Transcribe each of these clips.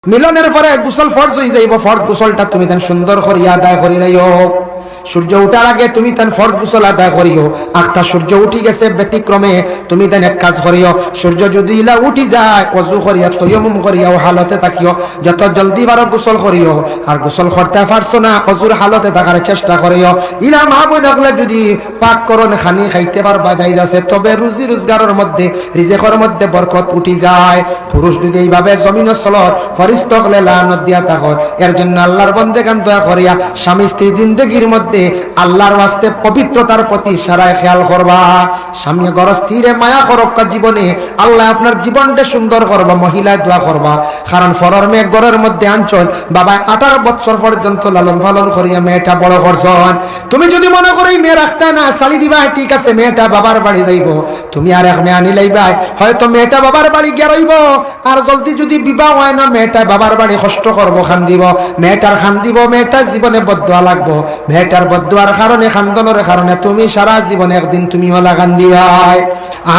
মিলনের পরে গোসল ফরজ হয়ে যাইব। ফরজ গোসলটা তুমি তেন সুন্দর করিয়া আদায় করি যাইও। সূর্য উঠার আগে তুমি তেন ফরজ গোসল আদায় করিও। আখটা সূর্য উঠি গেছে ব্যতিক্রমে তুমি তেন এক কাজ করিও, সূর্য যদি ইলা উঠি যায় অজু করিয়া তৈয়মুম করিয়াও হালতে থাকিও, যত জলদি পারো গোসল করিও। আর গোসল করতে পারছো না অজুর হালতে থাকার চেষ্টা করিও। ইলা মা বই থাকলে যদি পাক করন খানি খাইতে পারবা যাই যাচ্ছে, তবে রুজি রোজগারের মধ্যে রিজেকের মধ্যে বরকত উঠি যায়। পুরুষ যদি এইভাবে জমিন চলত ফরিস্ত হলে লানত দিয়া থাকত। এর জন্য আল্লাহর বন্দেগান দয়া করিয়া স্বামী স্ত্রী জিন্দেগির মধ্যে আল্লাহর ওয়াস্তে পবিত্রতার প্রতি সারায় খেয়াল করবা। স্বামী ঘর স্থিরে মায়া করক্কা জীবনে আল্লাহ আপনার জীবনটা সুন্দর করবা। মহিলায় দোয়া করবা, কারণ ফরর মেয়ে ঘরের মধ্যে আনছন বাবা 18 বছর পর্যন্ত লালন পালন করিয়া মেয়েটা বড় করছন। তুমি যদি মনে করো মেয়ে রাখতে না চালি দিবা, ঠিক আছে মেয়েটা বাবার বাড়ি যাইব, তুমি আর এক মেয়ে আনি লাইবা, হয়তো মেয়েটা বাবার বাড়ি গিয়ে রইব। আর জলদি যদি বিবাহ হয় না মেয়েটা বাবার বাড়ি কষ্ট করবো, খান দিব, মেয়েটার খান দিব, মেয়েটার জীবনে বদুয়া লাগবো। মেয়েটার বদুয়ার কারণে খান্দনের কারণে তুমি সারা জীবনে একদিন তুমিও লাগান দিবাই।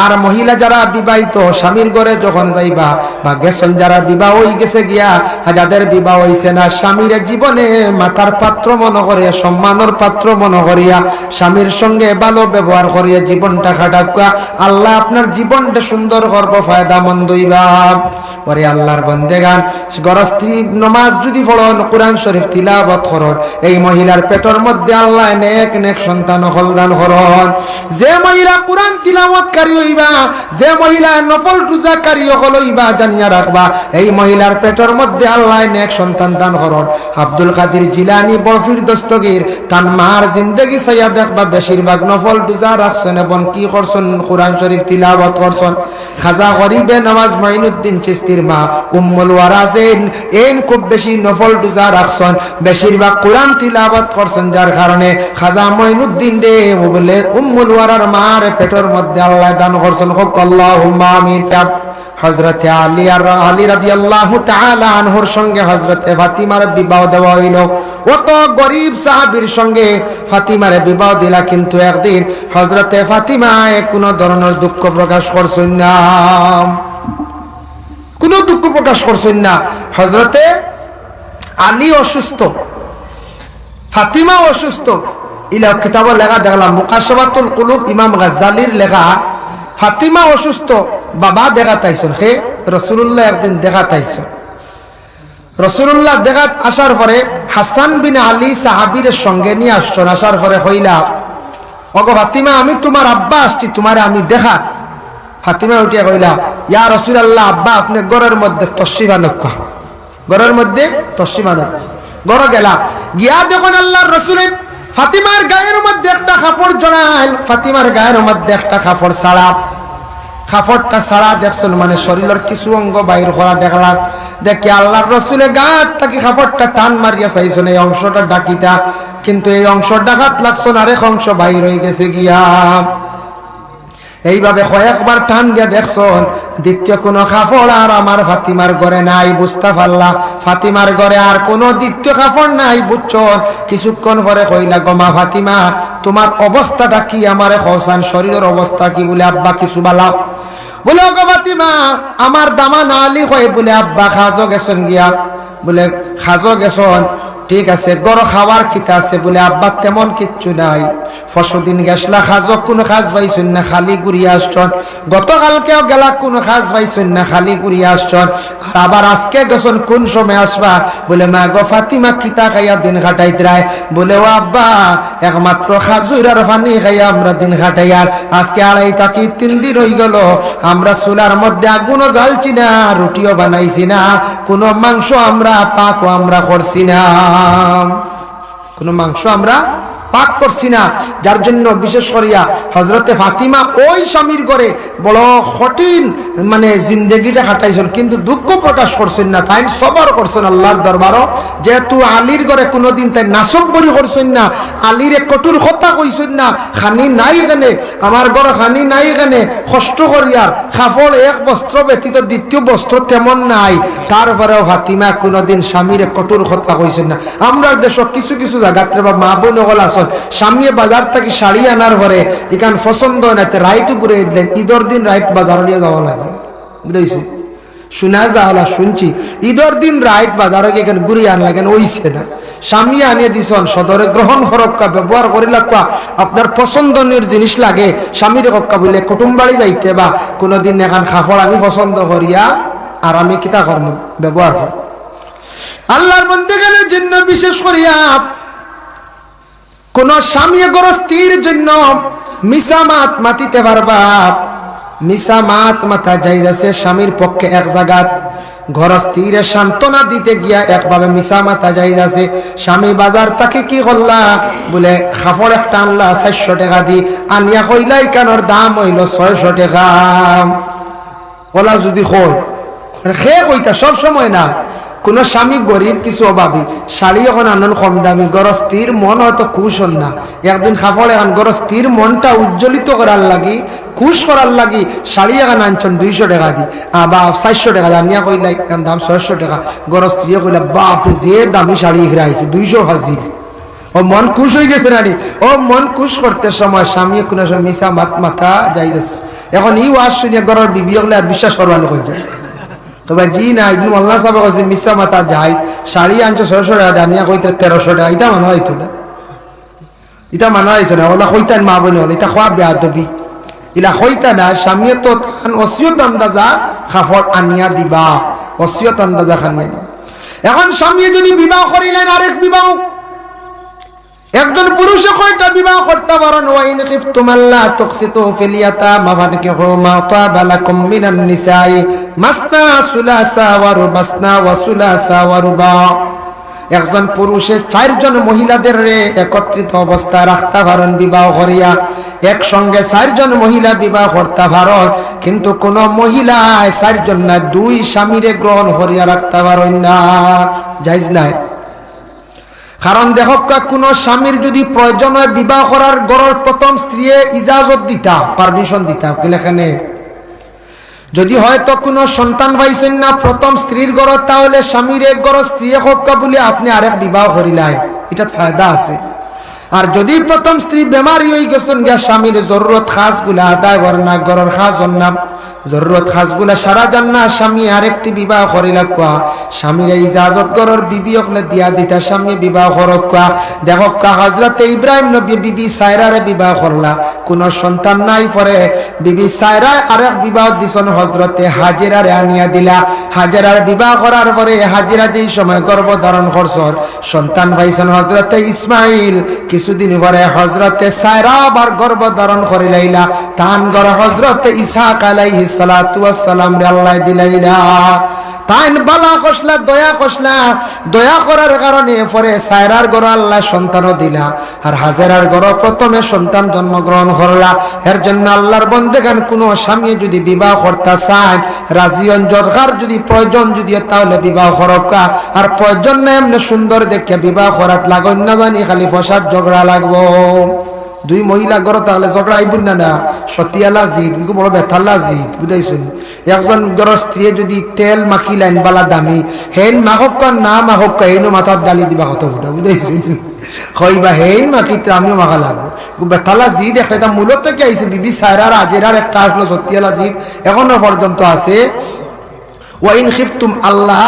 আর মহিলা যারা বিবাহিত স্বামীর ঘরে যখন যাইবা বা গেছন যারা বিবাহ হয়ে গেছে গিয়া, যাদের বিবাহ হয়েছে না স্বামীর জীবনে মাতার পাত্র মনে করে সম্মানের পাত্র মনে করিয়া স্বামীর সঙ্গে ভালো ব্যবহার করিয়া জীবনটা খাটাকা আল্লাহ আপনার জীবনটা সুন্দর করবো, ফায়দা মন্দ হইবা। পরে আল্লাহর বন্দেগান গরস্ত্রী নমাজ যদি পড়ন, কোরআন শরীফ তিলাওয়াত করন, এই মহিলার পেটের মধ্যে আল্লাহ নেক নেক সন্তান দান করন। যে মহিলা কোরআন তিলাওয়াতকারী হইবা, যে মহিলা নফল রোজাকারী হইবা, জানিয়া রাখবা এই মহিলার পেটের মধ্যে আল্লাহ নেক সন্তান দান করন। আব্দুল কাদের জিলানী বরফির দস্তগীর তান মার জিন্দেগি চাইয়া দেখবা বেশিরভাগ নফল রোজা রাখছেন এবং কি করছেন কোরআন শরীফ তিলাওয়াত করছেন। খাজা গরিবে নওয়াজ মাইনুদ্দিন চিশতির মা উম্মুল ওয়ারাজিন এন খুব বেশি নফল রোজা রাখছেন, বেশিরভাগ কোরআন তিলাওয়াত করছেন, যার কারণে খাজা মাইনুদ্দিন রে বলে উম্মুল ওয়ারার মার পেটের মধ্যে আল্লাহ দান করছেন। হোক আল্লাহুম্মা আমিন। হযরতে আলী রাদিয়াল্লাহু তাআলা আনহুর সঙ্গে হযরতে ফাতিমার বিবাহ দেওয়া হইল। অত গরিব সাহাবীর সঙ্গে ফাতিমার বিবাহ দিলা, কিন্তু একদিন হযরতে ফাতিমায় কোনো ধরনের দুঃখ প্রকাশ করছেন না, কোনো দুঃখ প্রকাশ করছেন না। হযরতে আলী অসুস্থ, ফাতিমা অসুস্থ। ইলা কিতাবে লেখা দেখলাম মুকাশাফাতুল কুলুব ইমাম গাজ্জালির লেখা, ফাতিমা অসুস্থ, বাবা দেখা তাইছেন হে রাসূলুল্লাহ একদিন দেখা তাইছেন। রাসূলুল্লাহ দেখা আসার পরে হাসান বিন আলী সাহাবীর সঙ্গে নিয়ে আসছেন। আসার পরে হইলা ওগো ফাতিমা আমি তোমার আব্বা আসছি, তোমারে আমি দেখা। ফাতিমা উঠিয়া কইলা ইয়া রাসূলুল্লাহ আব্বা আপনি ঘরের মধ্যে তশরিফ আনক, ঘরের মধ্যে তশরিফ আনক। ঘরে গেলা, গিয়া দেখুন আল্লাহর রাসূল ফাতিমার গায়ের মধ্যে একটা কাপড় জড়াইল, ফাতিমার গায়ের মধ্যে একটা কাপড় ছাড়া, কাপড়টা ছাড়া দেখছেন মানে শরীরের কিছু অঙ্গ বাইর করা দেখলাম। দেখি আল্লাহর রাসূলে গাত থেকে কাপড়টা টান মারিয়া চাইছেন এই অংশটা ডাকিতা, কিন্তু এই অংশ ডাকাত লাগছেন, আরেক অংশ বাইর হয়ে গেছে গিয়া। এইভাবে কয়েকবার টান দিয়া দেখছন, দ্বিতীয় কোনো কাপড় আর আমার ফাতিমার ঘরে নাই। বুঝতে পারলা ফাতিমার ঘরে আর কোনো দ্বিতীয় কাপড় নাই, বুঝছন। কিছুক্ষণ পরে কইলা গমা ফাতিমা তোমার অবস্থাটা কি আমারে কওসান, শরীরের অবস্থা কি? বলে আব্বা কিছু বালা। বলে গো ফাতিমা আমার দামা না আলী কয় বলে আব্বা খাজো গেছন গিয়া, বলে খাজো গেছন, ঠিক আছে গড় খাওয়ার কিতা আছে? বলে আব্বা তেমন কিচ্ছু নাই, ফসদিন গেছলা খাজো কোনো খাজ পাইছেন না, খালি ঘুরিয়ে আসছন। গতকালকেও গেলা কোনো খাজ পাইছেন না, খালি ঘুরিয়ে আসছন। আর আবার আজকে গেছন, কোন সময় আসবা? বলে মা গো ফাতিমা কিতা খাইয়া দিন কাটাইতরায়? বলে ও আব্বা একমাত্র খাজুর আর পানি খাইয়া আমরা দিন কাটাইয়ার। আজকে 2.5 থেকে 3 দিন হয়ে গেল আমরা চুলার মধ্যে আগুনও জ্বালছি না, রুটিও বানাইছি না, কোনো মাংস আমরা পাকও আমরা করছি না, কোনো মাংস আমরা পাক করছি না। যার জন্য বিশেষ করিয়া হযরতে ফাতিমা ওই স্বামীর ঘরে বড় কঠিন মানে জিন্দেগিটা কাটাইছেন, কিন্তু দুঃখ প্রকাশ করছেন না, তাই সবর করছেন আল্লাহর দরবারও। যেহেতু আলীর ঘরে কোনোদিন তাই নাসব্বরি করছেন না, আলীর কঠোর কথা কইছেন না, খানি নাই কেনে আমার ঘরে, খানি নাই কেনে কষ্ট করিয়ার কাপড় এক বস্ত্র ব্যতীত দ্বিতীয় বস্ত্র তেমন নাই, তারপরেও ফাতিমা কোনোদিন স্বামীর কঠোর কথা কইছেন না। আমরা দেশ কিছু কিছু জায়গাতে বা মা বোন হল আসন স্বামী বাজার থেকে শাড়ি আনার পরে এখান পছন্দ না রাইতু ঘুরে দিলেন, ঈদের দিন রাইত বাজার নিয়ে যাওয়া লাগে, বুঝেছি শোনা যাওয়া শুনছি ঈদের দিন রাত বাজারে এখানে ঘুরি আন লাগেন ওইছে না স্বামী আনিয়ে দিছন সদরে গ্রহণ হরক্কা ব্যবহার করি লাগবা আপনার পছন্দনীয় জিনিস লাগে স্বামীর হক্কা বলে কুটুম বাড়ি যাইতে বা কোনোদিন এখন খাফড় আমি পছন্দ করিয়া আর আমি কিতা কর্ম ব্যবহার কর আল্লাহর বন্দেগানের জন্য বিশেষ করিয়া কোন স্বামী গরস্তির জন্য মিছা মাত মাতিতে পারবা মিছা মাত মাথা যাই আছে স্বামীর পক্ষে এক জায়গাত গরস্তিরে সান্ত্বনা দিতে গিয়া একভাবে মিছা মাথা যাই আছে স্বামী বাজার তাকে কি করলা বলে খাফড় একটা আনলা 400 টাকা দি আনিয়া কইলাই কানোর দাম হইল 600 টাকা ওলা যদি কই খেয়ে কইতা সব সময় না কোন স্বামী গরিব কিছু অভাবী শাড়ি এখন আনন্দ কম দামি গরস্তির মন হয়তো খুশ হন না একদিন খাফড় এখন গরস্তির মনটা উজ্জ্বলিত করার লাগি খুশ করার লাগি শাড়ি এখন আনছেন 200 টাকা দি বা 400 টাকা আনিয়া কইলাই দাম 600 টাকা গরস্ত্রী কইলা বাপ যে দামি শাড়ি ঘিরে আইছে 200 হাজির ও মন খুশ হয়ে গেছে নানি ও মন খুশ করতে সময় স্বামী কোনো সময় মিশা মাথা যাই যাচ্ছে এখন এই ওয়াজ শুনিয়া ঘরের বিবি হলে আর বিশ্বাস করবানো কই যায় তবে জি না একদিন আল্লাহ সাহেব কইছে মিশা মাথা যাই শাড়ি আনছো 600 টাকা দানিয়া কইতে 1300 টাকা এটা মানা হইতো না এটা মানা হইছে না ওলা কইতান মা বলে এটা খোয়া বেয়াদবি ইলা কইতা না স্বামী তো তান ওসিয়ত আন্দাজা খাফড় আনিয়া দিবা ওসিয়ত আন্দাজা খানিয়া দিবা এখন স্বামী যদি বিবাহ করিলেন আরেক বিবাহ একজন পুরুষে কয়টা বিবাহ করতে পারেন ওয়াইন খিফতুম আল্লাহ তুকসিতু ফিল ইয়াতামা ফানকিহু মা তাবা লাকুম মিনান নিসাই মাসনা সুলাসা ওয়া রুবাসনা ওয়া সুলাসা ওয়া রুবা একজন পুরুষে 4 জন মহিলাদের একত্রিত অবস্থায় রাখতে পারেন বিবাহ করিয়া একসঙ্গে 4 জন মহিলা বিবাহ করতে পারেন কিন্তু কোন মহিলা 4 জন না 2 স্বামীরে গ্রহণ করিয়া রাখতে পারেন না জায়েজ নাই কারণ দেখো কোন স্বামীর যদি প্রয়োজন হয় বিবাহ করার ঘরের প্রথম স্ত্রী ইজাজত দিতা পারমিশন দিতা এখানে যদি হয়তো কোনো সন্তান পাইছেন না প্রথম স্ত্রীর ঘর তাহলে স্বামীর এক ঘর স্ত্রী হক্কা বলে আপনি আরেক বিবাহ করিলেন এটা ফায়দা আছে আর যদি প্রথম স্ত্রী বেমারি হয়ে গেছেন গিয়া স্বামীর জরুরত খাস গুলা আদায় করেন না ঘরের খাস না জরুরত খাসগুলা সারা জান না স্বামী আরেকটি বিবাহ করিলা কোয়া স্বামীর ইজাজত ঘরের বিবি হকলে দিয়া দিতা স্বামী বিবাহ করক কোয়া দেখো হযরতে ইব্রাহিম নবী বিবি সায়রারে বিবাহ করলা কোন সন্তান নাই পরে বিবি সায়রা আরেক বিবাহ দিছন হযরতে হাজেরারে আনিয়া দিলা হাজেরার বিবাহ করার পরে হাজেরা যেই সময় গর্ভধারণ করছর সন্তান পাইছেন হযরতে ইসমাইল কিছুদিন পরে হযরতে সায়রা আবার গর্ভধারণ করিলাইলা তান ঘর হযরতে ইসহাক আলাইহিস সালাতু ওয়াস সালাম রে আল্লাহ দিলাইলা তাইন বালা কসলা দয়া করার কারণে পরে সায়রার ঘর আল্লাহ সন্তানও দিলা আর হাজেরার ঘর প্রথমে সন্তান জন্মগ্রহণ করলা এর জন্য আল্লাহর বন্দেগান কোনো স্বামী যদি বিবাহ করতে চায় রাজিয়ন দরকার যদি প্রয়োজন যদি তাহলে বিবাহ করকা আর প্রয়োজন না এমনি সুন্দর দেখে বিবাহ করাত লাগন না জানি খালি ফসাদ ঝগড়া লাগবো 2 মহিলা ঘর তাহলে ঝগড়া আইবুন না সতিয়ালা জিদ বড় বেথালা জিদ বুঝাইছুন একজন ঘর স্ত্রী যদি তেল মাখিলেন বালা দামি হেন মাহক্কা না মাহক্কা হেন মাথার ডালি দিবা কত ফুটা বুঝাইছুন কইবা হেন মাখিতে আমিও মাখা লাগবো বেথালা জিদ একটা মূলত থেকে আইছে বিবি সায়রার আজেরার একটা আসলো সতিয়ালা জিদ এখনো পর্যন্ত আছে ওয়াইন খিফতুম আল্লাহ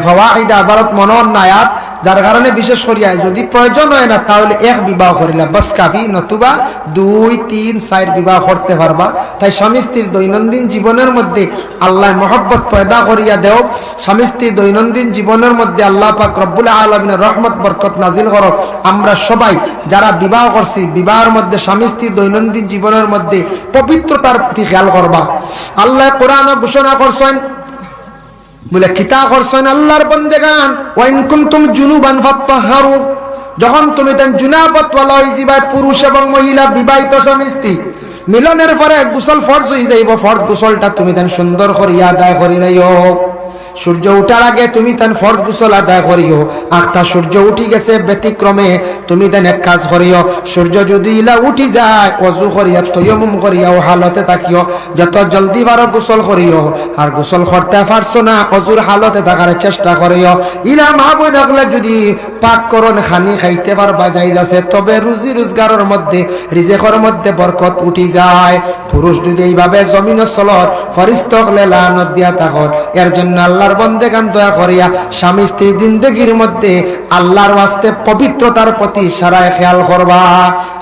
ফাওয়াইদা ভারত মনোর নায়াত যার কারণে বিশেষ করিয়া যদি প্রয়োজন হয় না তাহলে এক বিবাহ করিলা বাস কাফি নতুবা 2, 3, 4 বিবাহ করতে পারবা তাই স্বামী স্ত্রীর দৈনন্দিন জীবনের মধ্যে আল্লাহ মহব্বত পয়দা করিয়া দেও স্বামী স্ত্রীর দৈনন্দিন জীবনের মধ্যে আল্লাহ পাক রব্বুল আলামিনের রহমত বরকত নাজিল করো আমরা সবাই যারা বিবাহ করছি বিবাহের মধ্যে স্বামী স্ত্রীর দৈনন্দিন জীবনের মধ্যে পবিত্রতার প্রতি খেয়াল করবা আল্লাহ কোরআনে ঘোষণা করছেন বলে কিতা করছেন আল্লাহর বন্দেগান ওয়াইন কুনতুম জুনুবান ফাত্তাহারু যখন তুমি দেন জুনাবত ওয়ালা হইজিবা পুরুষ এবং মহিলা বিবাহিত স্বামী স্ত্রী মিলনের পরে গোসল ফরজ হয়ে যাইব ফরজ গোসলটা তুমি দেন সুন্দর করিয়া আদায় করিলাইও সূর্য ওঠার আগে তুমি তেন ফরজ গোসল আদায় করিও আখতা সূর্য উঠি গেছে ব্যতিক্রমে তুমি তেন এক কাজ করিও সূর্য যদি ইলা উঠি যায় ওযু করিয়া তায়াম্মুম করিয়া ও হালতে থাকিও যত জলদি পারো গোসল করিও আর গোসল করতে পারছো না ওযুর হালতে থাকার চেষ্টা করিও ইলা মাহবুব রাখলে যদি পাক করন খানি খাইতে পারবা যাই আছে তবে রুজি রোজগারের মধ্যে রিজিকের মধ্যে বরকত উঠি যায় পুরুষ যদি এইভাবে জমিন চলত ফরিস্ত হলে লানত দিয়া থাকত। এর জন্য আল্লাহর বন্দেগান দয়া করিয়া স্বামী স্ত্রী জিন্দগির মধ্যে আল্লাহর ওয়াস্তে পবিত্রতার প্রতি সারায় খেয়াল করবা।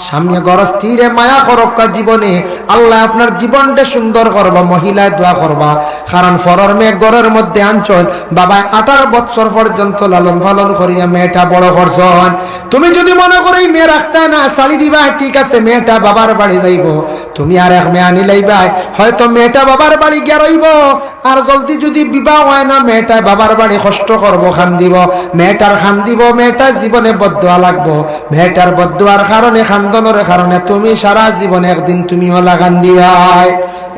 স্বামী গরস্থিরে মায়া করক্কা জীবনে আল্লাহ আপনার জীবনটা সুন্দর করবা। মহিলায় দোয়া করবা, কারণ ফরর মেয়ে ঘরের মধ্যে আনছন, বাবা 18 বছর পর্যন্ত লালন পালন করিয়া মেয়েটা বড় করছন। তুমি যদি মনে করো এই মেয়ে রাখতে না শাড়ি দিবা, ঠিক আছে, মেয়েটা বাবার বাড়ি যাইব, তুমি আর এক মেয়ে আনি লাইবাই, হয়তো মেয়েটা বাবার বাড়ি গিয়া রইব। আর জলদি যদি বিবাহ হয় না, মেয়েটা বাবার বাড়ি কষ্ট করবো, খান দিব, মেয়েটার খান দিব, মেয়েটার জীবনে বদদোয়া লাগবো। মেয়েটার বদদোয়ার কারণে, খান্দনের কারণে তুমি সারা জীবনে একদিন তুমিও লাগান দিবাই।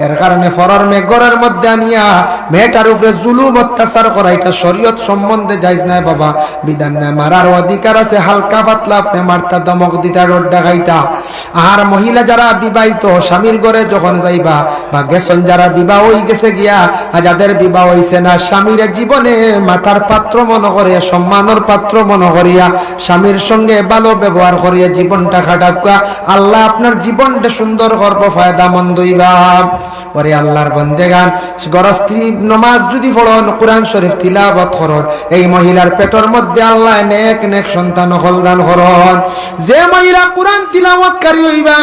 এর কারণে ফরর মেয়ে ঘরের মধ্যে আনিয়া মেয়েটার উপরে জুলুম অত্যাচার করা এটা শরীয়ত সম্বন্ধে জায়েজ নাই বাবা, বিধান নাই। মারার অধিকার আছে, হালকা পাতলা আপনি মারতা, দমক দিতা, রোড দেখাইতা। আর মহিলা যারা বিবাহিত স্বামীর ঘরে যখন যাইবা বা গেছন, যারা বিবাহ হয়ে গেছে গিয়া, আর যাদের বিবাহ হইছে না, স্বামীর জীবনে মাথার পাত্র মনে করে, সম্মানের পাত্র মনে করিয়া স্বামীর সঙ্গে ভালো ব্যবহার করিয়া জীবনটা খাটাকা, আল্লাহ আপনার জীবনটা সুন্দর করব, ফায়দা মন্দ হইবা। ওরে আল্লাহর বন্দেগান, গরস্ত্রী নমাজ যদি পড়ন, কোরআন শরীফ তিলাওয়াত করন, এই মহিলার পেটের মধ্যে আল্লাহ নেক নেক সন্তান দান করন। যে মহিলা কোরআন তিলাওয়াতকারী হইবা,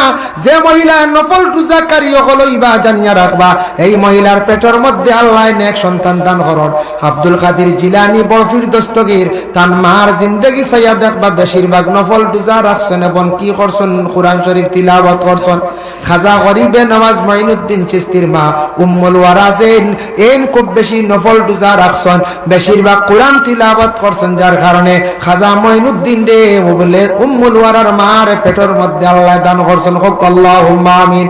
যে মহিলা নফল রোজাকারী হইবা, জানিয়া রাখবা এই মহিলার পেটের মধ্যে আল্লাহ নেক সন্তান দান করন। আব্দুল কাদের জিলানী বরফির দস্তগীর তান মার জিন্দগি চাইয়া দেখবা বেশিরভাগ নফল রোজা রাখছেন এবং কি করছেন, কোরআন শরীফ তিলাওয়াত করছেন। খাজা গরিবে নওয়াজ মাইনুদ্দিন চিশতির মা উম্মুল ওয়ারাজেন এন খুব বেশি নফল রোজা রাখছেন, বেশিরভাগ কোরআন তিলাওয়াত করছেন, যার কারণে খাজা মাইনুদ্দিন রে বলে উম্মুল ওয়ারার মার পেটের মধ্যে আল্লাহ দান করছেন। আল্লাহুম্মা আমিন।